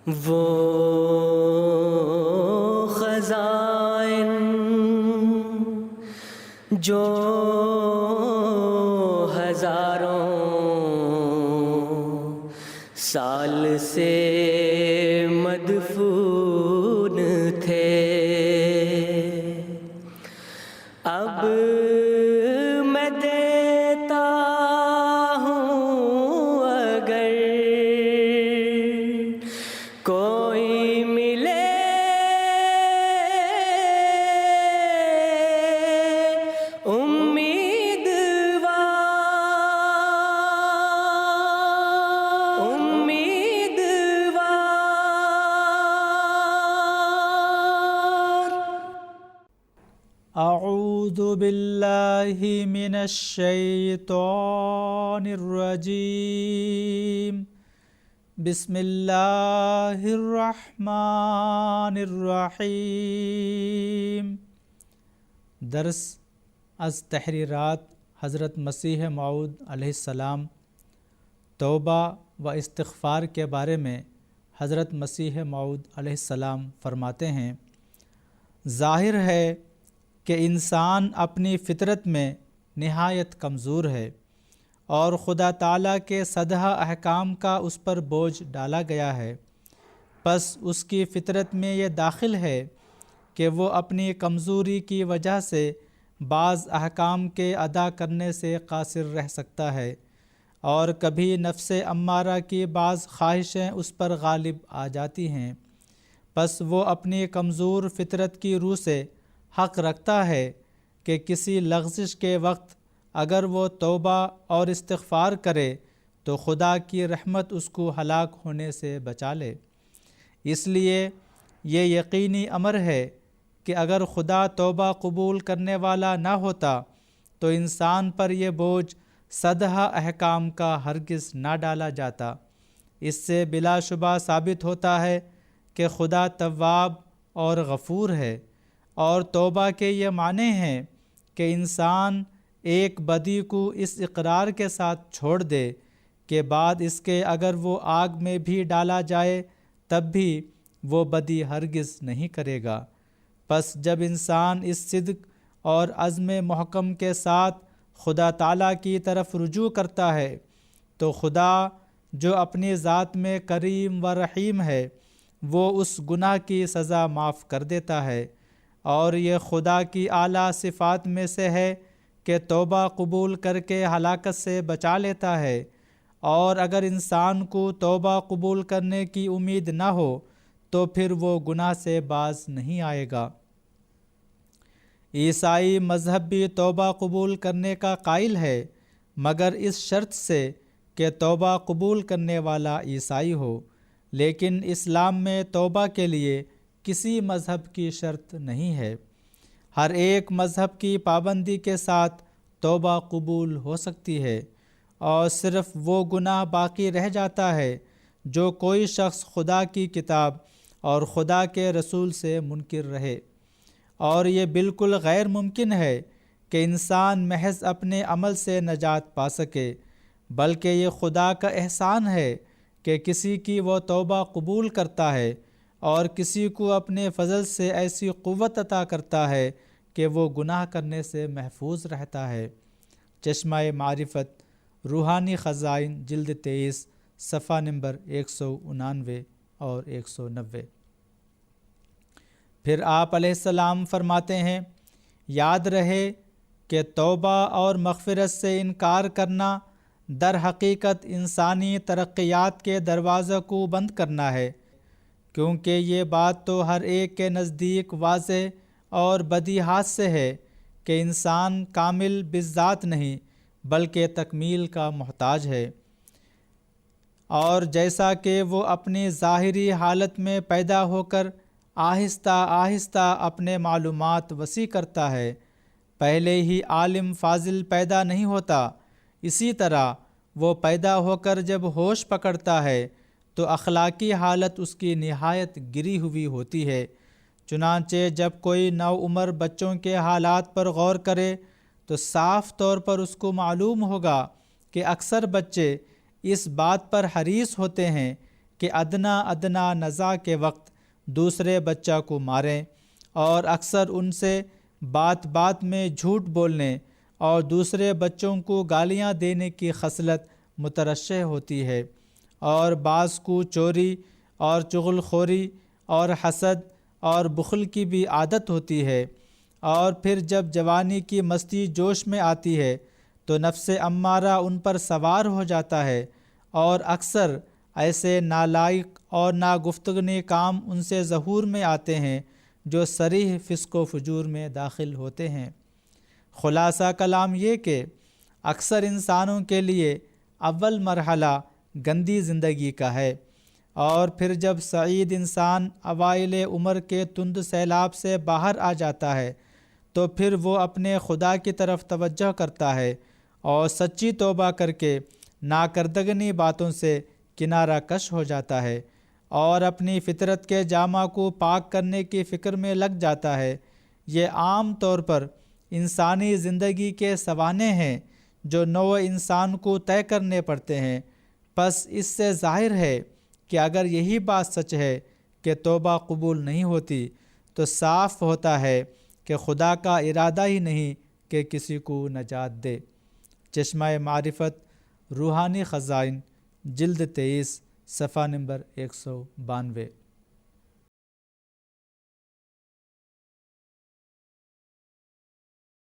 وہ خزائن جو ہزاروں سال سے مدفون تھے، اب میں دیتا ہوں اگر کوئی ملے اعوذ باللہ من الشیطان الرجیم، بسم اللہ الرحمن الرحیم۔ درس از تحریرات حضرت مسیح موعود علیہ السلام۔ توبہ و استغفار کے بارے میں حضرت مسیح موعود علیہ السلام فرماتے ہیں، ظاہر ہے کہ انسان اپنی فطرت میں نہایت کمزور ہے اور خدا تعالیٰ کے سدہ احکام کا اس پر بوجھ ڈالا گیا ہے، پس اس کی فطرت میں یہ داخل ہے کہ وہ اپنی کمزوری کی وجہ سے بعض احکام کے ادا کرنے سے قاصر رہ سکتا ہے، اور کبھی نفس امارہ کی بعض خواہشیں اس پر غالب آ جاتی ہیں، پس وہ اپنی کمزور فطرت کی روح سے حق رکھتا ہے کہ کسی لغزش کے وقت اگر وہ توبہ اور استغفار کرے تو خدا کی رحمت اس کو ہلاک ہونے سے بچا لے۔ اس لیے یہ یقینی امر ہے کہ اگر خدا توبہ قبول کرنے والا نہ ہوتا تو انسان پر یہ بوجھ سدہ احکام کا ہرگز نہ ڈالا جاتا۔ اس سے بلا شبہ ثابت ہوتا ہے کہ خدا تواب اور غفور ہے، اور توبہ کے یہ معنی ہیں کہ انسان ایک بدی کو اس اقرار کے ساتھ چھوڑ دے کہ بعد اس کے اگر وہ آگ میں بھی ڈالا جائے تب بھی وہ بدی ہرگز نہیں کرے گا۔ پس جب انسان اس صدق اور عزم محکم کے ساتھ خدا تعالیٰ کی طرف رجوع کرتا ہے تو خدا جو اپنی ذات میں کریم و رحیم ہے وہ اس گناہ کی سزا معاف کر دیتا ہے، اور یہ خدا کی اعلیٰ صفات میں سے ہے کہ توبہ قبول کر کے ہلاکت سے بچا لیتا ہے، اور اگر انسان کو توبہ قبول کرنے کی امید نہ ہو تو پھر وہ گناہ سے باز نہیں آئے گا۔ عیسائی مذہب بھی توبہ قبول کرنے کا قائل ہے، مگر اس شرط سے کہ توبہ قبول کرنے والا عیسائی ہو، لیکن اسلام میں توبہ کے لیے کسی مذہب کی شرط نہیں ہے۔ ہر ایک مذہب کی پابندی کے ساتھ توبہ قبول ہو سکتی ہے، اور صرف وہ گناہ باقی رہ جاتا ہے جو کوئی شخص خدا کی کتاب اور خدا کے رسول سے منکر رہے، اور یہ بالکل غیر ممکن ہے کہ انسان محض اپنے عمل سے نجات پا سکے، بلکہ یہ خدا کا احسان ہے کہ کسی کی وہ توبہ قبول کرتا ہے اور کسی کو اپنے فضل سے ایسی قوت عطا کرتا ہے کہ وہ گناہ کرنے سے محفوظ رہتا ہے۔ چشمہ معرفت، روحانی خزائن، جلد 23، صفحہ نمبر 189 اور 190۔ پھر آپ علیہ السلام فرماتے ہیں، یاد رہے کہ توبہ اور مغفرت سے انکار کرنا در حقیقت انسانی ترقیات کے دروازے کو بند کرنا ہے، کیونکہ یہ بات تو ہر ایک کے نزدیک واضح اور بدیہات سے ہے کہ انسان کامل بالذات نہیں بلکہ تکمیل کا محتاج ہے، اور جیسا کہ وہ اپنی ظاہری حالت میں پیدا ہو کر آہستہ آہستہ اپنے معلومات وسیع کرتا ہے، پہلے ہی عالم فاضل پیدا نہیں ہوتا، اسی طرح وہ پیدا ہو کر جب ہوش پکڑتا ہے تو اخلاقی حالت اس کی نہایت گری ہوئی ہوتی ہے۔ چنانچہ جب کوئی نوعمر بچوں کے حالات پر غور کرے تو صاف طور پر اس کو معلوم ہوگا کہ اکثر بچے اس بات پر حریص ہوتے ہیں کہ ادنا نزاع کے وقت دوسرے بچہ کو ماریں، اور اکثر ان سے بات بات میں جھوٹ بولنے اور دوسرے بچوں کو گالیاں دینے کی خصلت مترشح ہوتی ہے، اور بعض کو چوری اور چغل خوری اور حسد اور بخل کی بھی عادت ہوتی ہے، اور پھر جب جوانی کی مستی جوش میں آتی ہے تو نفس امارہ ان پر سوار ہو جاتا ہے، اور اکثر ایسے نالائق اور ناگفتگنے کام ان سے ظہور میں آتے ہیں جو صریح فسق و فجور میں داخل ہوتے ہیں۔ خلاصہ کلام یہ کہ اکثر انسانوں کے لیے اول مرحلہ گندی زندگی کا ہے، اور پھر جب سعید انسان اوائل عمر کے تند سیلاب سے باہر آ جاتا ہے تو پھر وہ اپنے خدا کی طرف توجہ کرتا ہے اور سچی توبہ کر کے ناکردگنی باتوں سے کنارہ کش ہو جاتا ہے اور اپنی فطرت کے جامہ کو پاک کرنے کی فکر میں لگ جاتا ہے۔ یہ عام طور پر انسانی زندگی کے سوانح ہیں جو نوع انسان کو طے کرنے پڑتے ہیں۔ پس اس سے ظاہر ہے کہ اگر یہی بات سچ ہے کہ توبہ قبول نہیں ہوتی تو صاف ہوتا ہے کہ خدا کا ارادہ ہی نہیں کہ کسی کو نجات دے۔ چشمہ معرفت روحانی خزائن جلد 23 صفحہ نمبر 192۔